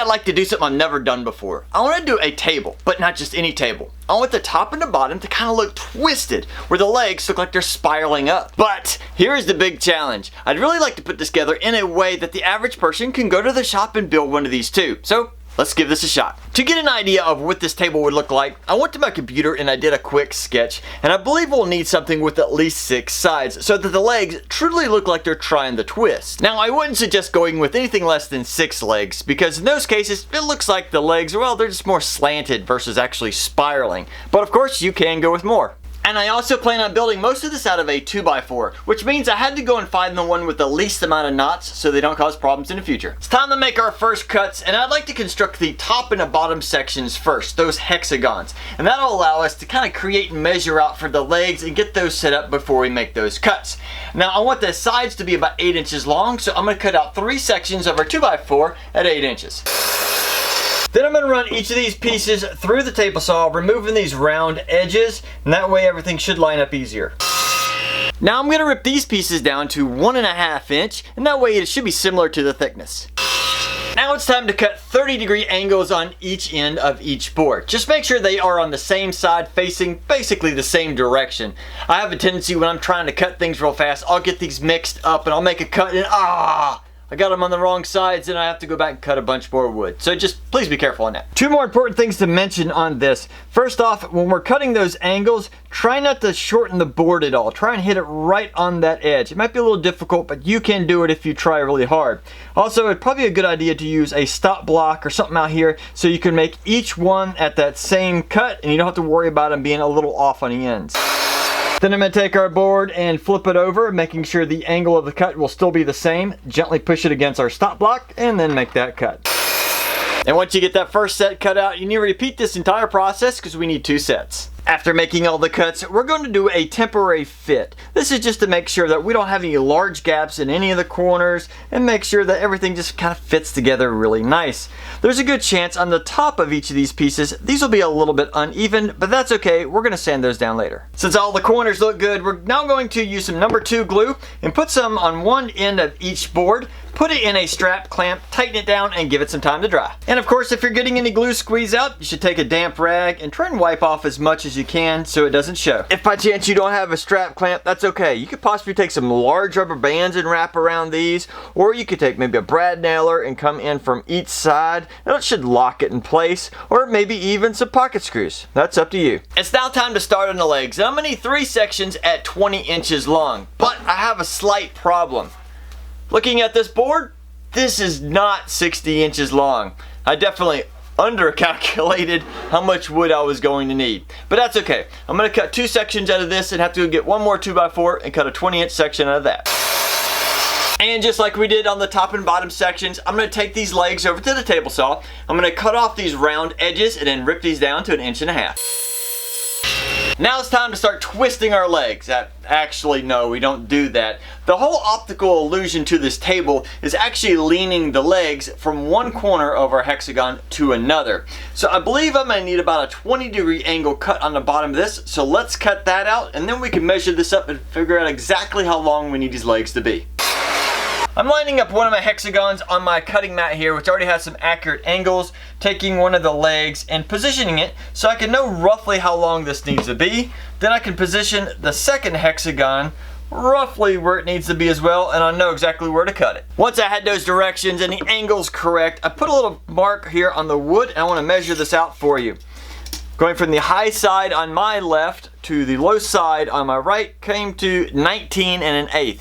like to do something I've never done before. I want to do a table, but not just any table. I want the top and the bottom to kind of look twisted, where the legs look like they're spiraling up. But here's the big challenge. I'd really like to put this together in a way that the average person can go to the shop and build one of these too. So let's give this a shot. To get an idea of what this table would look like, I went to my computer and I did a quick sketch, and I believe we'll need something with at least 6 sides so that the legs truly look like they're trying to twist. Now, I wouldn't suggest going with anything less than 6 legs, because in those cases it looks like the legs, well, they're just more slanted versus actually spiraling. But of course, you can go with more. And I also plan on building most of this out of a 2x4, which means I had to go and find the one with the least amount of knots so they don't cause problems in the future. It's time to make our first cuts, and I'd like to construct the top and the bottom sections first, those hexagons. And that'll allow us to kind of create and measure out for the legs and get those set up before we make those cuts. Now, I want the sides to be about 8 inches long, so I'm going to cut out 3 sections of our 2x4 at 8 inches. Then I'm going to run each of these pieces through the table saw, removing these round edges, and that way everything should line up easier. Now I'm going to rip these pieces down to 1.5 inch, and that way it should be similar to the thickness. Now it's time to cut 30-degree angles on each end of each board. Just make sure they are on the same side, facing basically the same direction. I have a tendency when I'm trying to cut things real fast, I'll get these mixed up and I'll make a cut and I got them on the wrong sides and I have to go back and cut a bunch more wood. So just please be careful on that. 2 more important things to mention on this. First off, when we're cutting those angles, try not to shorten the board at all. Try and hit it right on that edge. It might be a little difficult, but you can do it if you try really hard. Also, it'd probably be a good idea to use a stop block or something out here so you can make each one at that same cut and you don't have to worry about them being a little off on the ends. Then I'm going to take our board and flip it over, making sure the angle of the cut will still be the same. Gently push it against our stop block and then make that cut. And once you get that first set cut out, you need to repeat this entire process because we need 2 sets. After making all the cuts, we're going to do a temporary fit. This is just to make sure that we don't have any large gaps in any of the corners and make sure that everything just kind of fits together really nice. There's a good chance on the top of each of these pieces, these will be a little bit uneven, but that's okay. We're going to sand those down later. Since all the corners look good, we're now going to use some number 2 glue and put some on one end of each board. Put it in a strap clamp, tighten it down, and give it some time to dry. And of course, if you're getting any glue squeeze out, you should take a damp rag and try and wipe off as much as you can so it doesn't show. If by chance you don't have a strap clamp, that's okay. You could possibly take some large rubber bands and wrap around these, or you could take maybe a brad nailer and come in from each side, and it should lock it in place, or maybe even some pocket screws. That's up to you. It's now time to start on the legs. I'm gonna need 3 sections at 20 inches long, but I have a slight problem. Looking at this board, this is not 60 inches long. I definitely undercalculated how much wood I was going to need. But that's okay. I'm going to cut 2 sections out of this and have to go get one more 2x4 and cut a 20-inch section out of that. And just like we did on the top and bottom sections, I'm going to take these legs over to the table saw. I'm going to cut off these round edges and then rip these down to 1.5 inches. Now it's time to start twisting our legs. Actually, no, we don't do that. The whole optical illusion to this table is actually leaning the legs from one corner of our hexagon to another. So I believe I'm going to need about a 20-degree angle cut on the bottom of this. So let's cut that out and then we can measure this up and figure out exactly how long we need these legs to be. I'm lining up one of my hexagons on my cutting mat here, which already has some accurate angles, taking one of the legs and positioning it so I can know roughly how long this needs to be. Then I can position the second hexagon roughly where it needs to be as well, and I know exactly where to cut it. Once I had those directions and the angles correct, I put a little mark here on the wood and I want to measure this out for you. Going from the high side on my left to the low side on my right came to 19 1/8.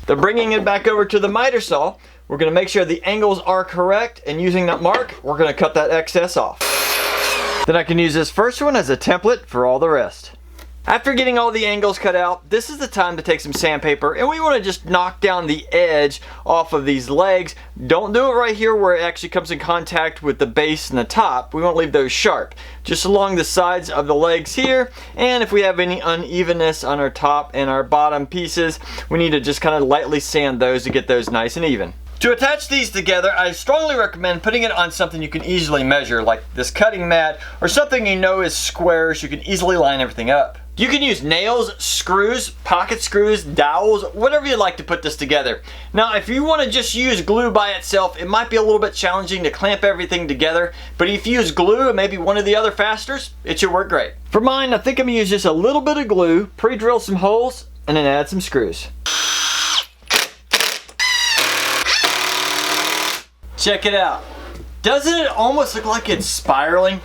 Then bringing it back over to the miter saw, we're going to make sure the angles are correct, and using that mark, we're going to cut that excess off. Then I can use this first one as a template for all the rest. After getting all the angles cut out, this is the time to take some sandpaper and we want to just knock down the edge off of these legs. Don't do it right here where it actually comes in contact with the base and the top. We won't leave those sharp. Just along the sides of the legs here, and if we have any unevenness on our top and our bottom pieces, we need to just kind of lightly sand those to get those nice and even. To attach these together, I strongly recommend putting it on something you can easily measure, like this cutting mat, or something you know is square so you can easily line everything up. You can use nails, screws, pocket screws, dowels, whatever you'd like to put this together. Now, if you want to just use glue by itself, it might be a little bit challenging to clamp everything together, but if you use glue and maybe one of the other fasteners, it should work great. For mine, I think I'm going to use just a little bit of glue, pre-drill some holes, and then add some screws. Check it out. Doesn't it almost look like it's spiraling?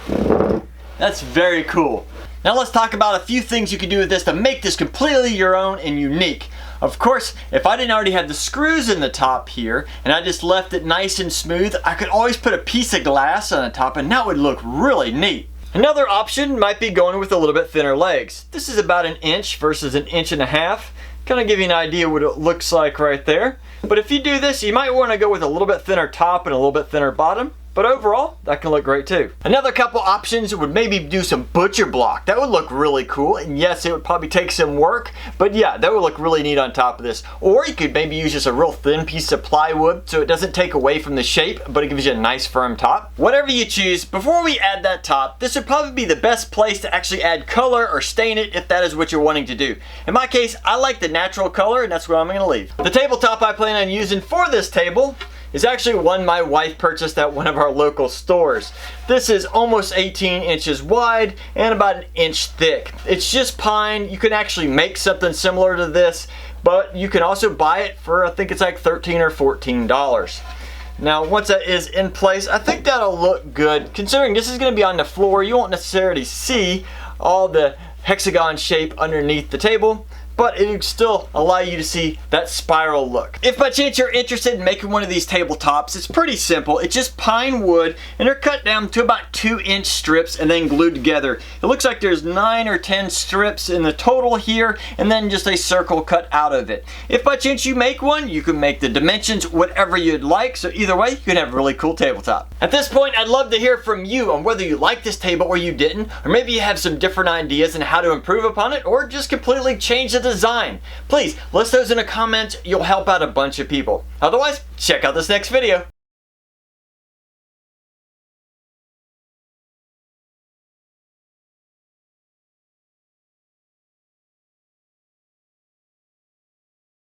That's very cool. Now let's talk about a few things you can do with this to make this completely your own and unique. Of course, if I didn't already have the screws in the top here and I just left it nice and smooth, I could always put a piece of glass on the top and that would look really neat. Another option might be going with a little bit thinner legs. This is about 1 inch versus 1.5 inches. Kind of give you an idea what it looks like right there. But if you do this, you might want to go with a little bit thinner top and a little bit thinner bottom. But overall, that can look great too. Another couple options would maybe do some butcher block. That would look really cool. And yes, it would probably take some work, but yeah, that would look really neat on top of this. Or you could maybe use just a real thin piece of plywood so it doesn't take away from the shape, but it gives you a nice firm top. Whatever you choose, before we add that top, this would probably be the best place to actually add color or stain it if that is what you're wanting to do. In my case, I like the natural color and that's where I'm going to leave. The tabletop I plan on using for this table is actually one my wife purchased at one of our local stores. This is almost 18 inches wide and about 1 inch thick. It's just pine. You can actually make something similar to this, but you can also buy it for, I think it's like $13 or $14. Now, once that is in place, I think that'll look good. Considering this is going to be on the floor, you won't necessarily see all the hexagon shape underneath the table, but it would still allow you to see that spiral look. If by chance you're interested in making one of these tabletops, it's pretty simple. It's just pine wood and they're cut down to about 2-inch strips and then glued together. It looks like there's 9 or 10 strips in the total here and then just a circle cut out of it. If by chance you make one, you can make the dimensions whatever you'd like, so either way you can have a really cool tabletop. At this point, I'd love to hear from you on whether you like this table or you didn't, or maybe you have some different ideas on how to improve upon it or just completely change the design. Please list those in the comments. You'll help out a bunch of people. Otherwise, check out this next video.